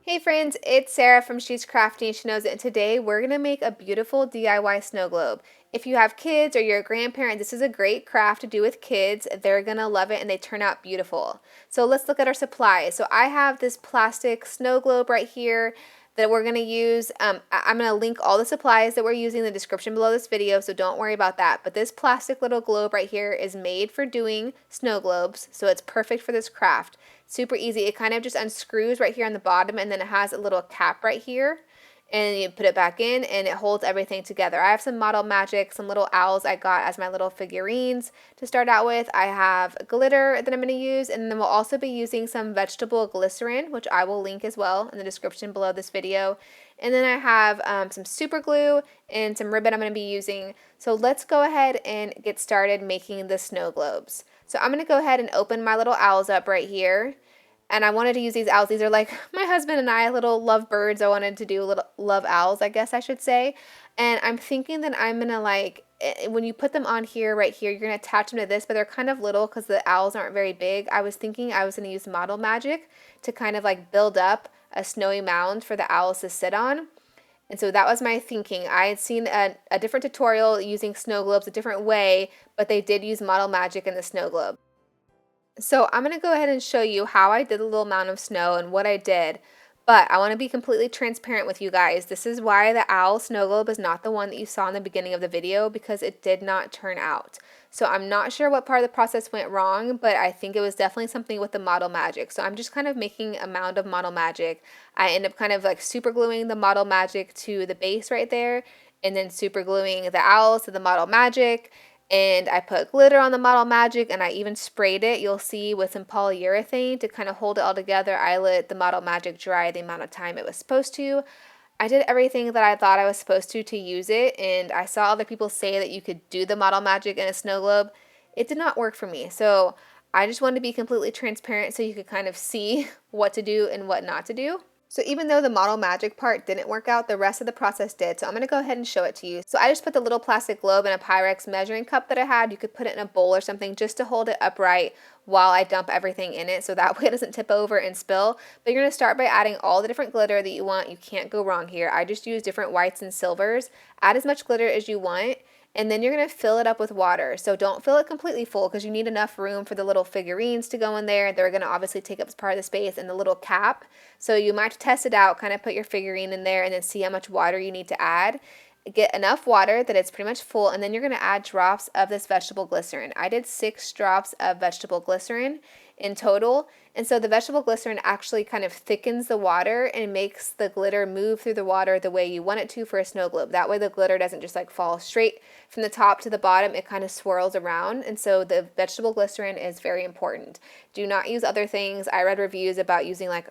Hey friends, it's Sarah from She's Crafty and She Knows It, and today we're going to make a beautiful DIY snow globe. If you have kids or you're a grandparent, this is a great craft to do with kids. They're going to love it and they turn out beautiful. So let's look at our supplies. So I have this plastic snow globe right here that we're going to use. I'm going to link all the supplies that we're using in the description below this video, so don't worry about that. But this plastic little globe right here is made for doing snow globes, so it's perfect for this craft. Super easy. It kind of just unscrews right here on the bottom, and then it has a little cap right here, and you put it back in and it holds everything together. I have some Model Magic, some little owls I got as my little figurines to start out with. I have glitter that I'm going to use, and then we'll also be using some vegetable glycerin, which I will link as well in the description below this video. And then I have some super glue and some ribbon I'm going to be using. So let's go ahead and get started making the snow globes. So I'm going to go ahead and open my little owls up right here. And I wanted to use these owls. These are like my husband and I, little love birds. I wanted to do little love owls, I guess I should say. And I'm thinking that I'm going to when you put them on here, right here, you're going to attach them to this, but they're kind of little because the owls aren't very big. I was thinking I was going to use Model Magic to kind of like build up a snowy mound for the owls to sit on. And so that was my thinking. I had seen a different tutorial using snow globes a different way, but they did use Model Magic in the snow globe. So I'm going to go ahead and show you how I did a little mound of snow and what I did. But I want to be completely transparent with you guys. This is why the owl snow globe is not the one that you saw in the beginning of the video, because it did not turn out. So I'm not sure what part of the process went wrong, but I think it was definitely something with the Model Magic. So I'm just kind of making a mound of Model Magic. I end up kind of like super gluing the Model Magic to the base right there, and then super gluing the owls to the Model Magic. And I put glitter on the Model Magic, and I even sprayed it, you'll see, with some polyurethane to kind of hold it all together. I let the Model Magic dry the amount of time it was supposed to. I did everything that I thought I was supposed to use it, and I saw other people say that you could do the Model Magic in a snow globe. It did not work for me, so I just wanted to be completely transparent so you could kind of see what to do and what not to do. So even though the Model Magic part didn't work out, the rest of the process did. So I'm going to go ahead and show it to you. So I just put the little plastic globe in a Pyrex measuring cup that I had. You could put it in a bowl or something just to hold it upright while I dump everything in it, so that way it doesn't tip over and spill. But you're going to start by adding all the different glitter that you want. You can't go wrong here. I just use different whites and silvers. Add as much glitter as you want. And then you're going to fill it up with water. So don't fill it completely full, because you need enough room for the little figurines to go in there. They're going to obviously take up part of the space, and the little cap. So you might test it out, kind of put your figurine in there and then see how much water you need to add. Get enough water that it's pretty much full, and then you're going to add drops of this vegetable glycerin. I did 6 drops of vegetable glycerin in total. And so the vegetable glycerin actually kind of thickens the water and makes the glitter move through the water the way you want it to for a snow globe. That way the glitter doesn't just like fall straight from the top to the bottom. It kind of swirls around. And so the vegetable glycerin is very important. Do not use other things. I read reviews about using like,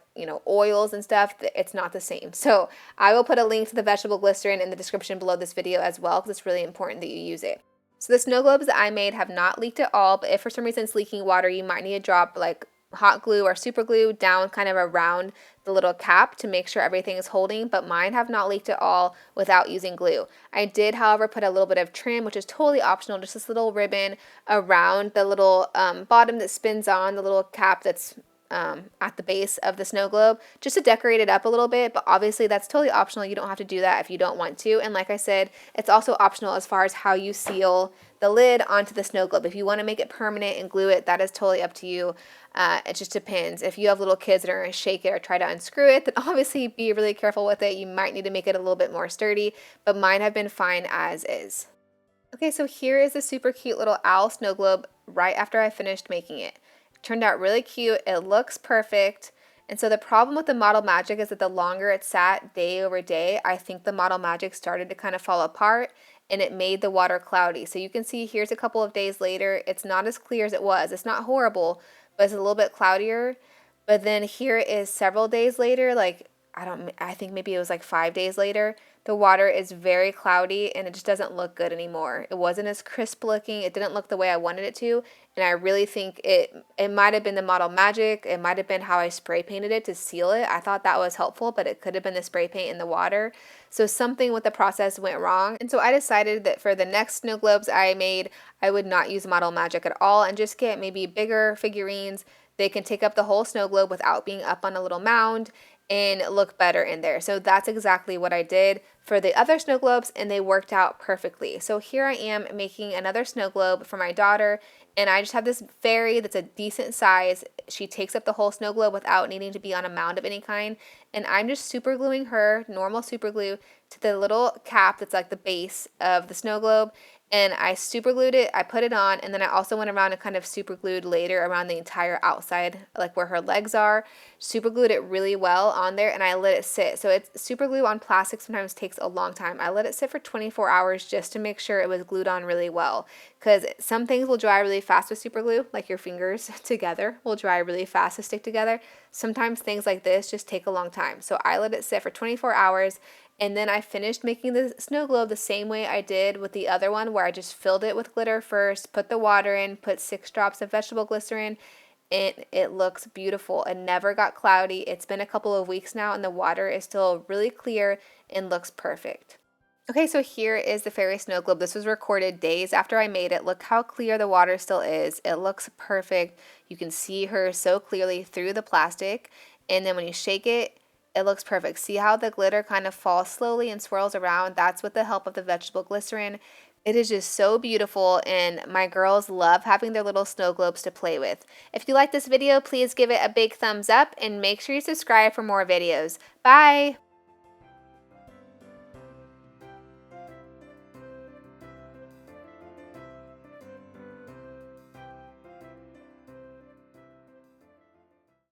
oils and stuff. It's not the same. So I will put a link to the vegetable glycerin in the description below this video as well, because it's really important that you use it. So the snow globes that I made have not leaked at all, but if for some reason it's leaking water, you might need to drop like hot glue or super glue down kind of around the little cap to make sure everything is holding, but mine have not leaked at all without using glue. I did, however, put a little bit of trim, which is totally optional, just this little ribbon around the little bottom that spins on, the little cap that's at the base of the snow globe, just to decorate it up a little bit. But obviously that's totally optional. You don't have to do that if you don't want to. And like I said, it's also optional as far as how you seal the lid onto the snow globe. If you want to make it permanent and glue it, that is totally up to you. It just depends. If you have little kids that are going to shake it or try to unscrew it, then obviously be really careful with it. You might need to make it a little bit more sturdy, but mine have been fine as is. Okay, so here is the super cute little owl snow globe right after I finished making it. Turned out really cute. It looks perfect. And so the problem with the Model Magic is that the longer it sat day over day, I think the Model Magic started to kind of fall apart, and it made the water cloudy. So you can see here's a couple of days later. It's not as clear as it was. It's not horrible, but it's a little bit cloudier. But then here is several days later, like I think maybe it was like 5 days later. The water is very cloudy and it just doesn't look good anymore. It wasn't as crisp looking. It didn't look the way I wanted it to. And I really think it might have been the Model Magic. It might have been how I spray painted it to seal it. I thought that was helpful, but it could have been the spray paint in the water. So something with the process went wrong. And so I decided that for the next snow globes I made, I would not use Model Magic at all and just get maybe bigger figurines. They can take up the whole snow globe without being up on a little mound, and look better in there. So that's exactly what I did for the other snow globes, and they worked out perfectly. So here I am making another snow globe for my daughter, and I just have this fairy that's a decent size. She takes up the whole snow globe without needing to be on a mound of any kind, and I'm just super gluing her, normal super glue, to the little cap that's like the base of the snow globe, and I super glued it, I put it on, and then I also went around and kind of super glued later around the entire outside, like where her legs are. Super glued it really well on there, and I let it sit. So it's super glue on plastic sometimes takes a long time. I let it sit for 24 hours just to make sure it was glued on really well, because some things will dry really fast with super glue, like your fingers together will dry really fast to stick together. Sometimes things like this just take a long time. So I let it sit for 24 hours, and then I finished making the snow globe the same way I did with the other one, where I just filled it with glitter first, put the water in, put 6 drops of vegetable glycerin. It looks beautiful. It never got cloudy. It's been a couple of weeks now, and the water is still really clear and looks perfect. Okay, so here is the fairy snow globe. This was recorded days after I made it. Look how clear the water still is. It looks perfect. You can see her so clearly through the plastic. And then when you shake it, it looks perfect. See how the glitter kind of falls slowly and swirls around? That's with the help of the vegetable glycerin. It is just so beautiful, and my girls love having their little snow globes to play with. If you like this video, please give it a big thumbs up and make sure you subscribe for more videos. Bye!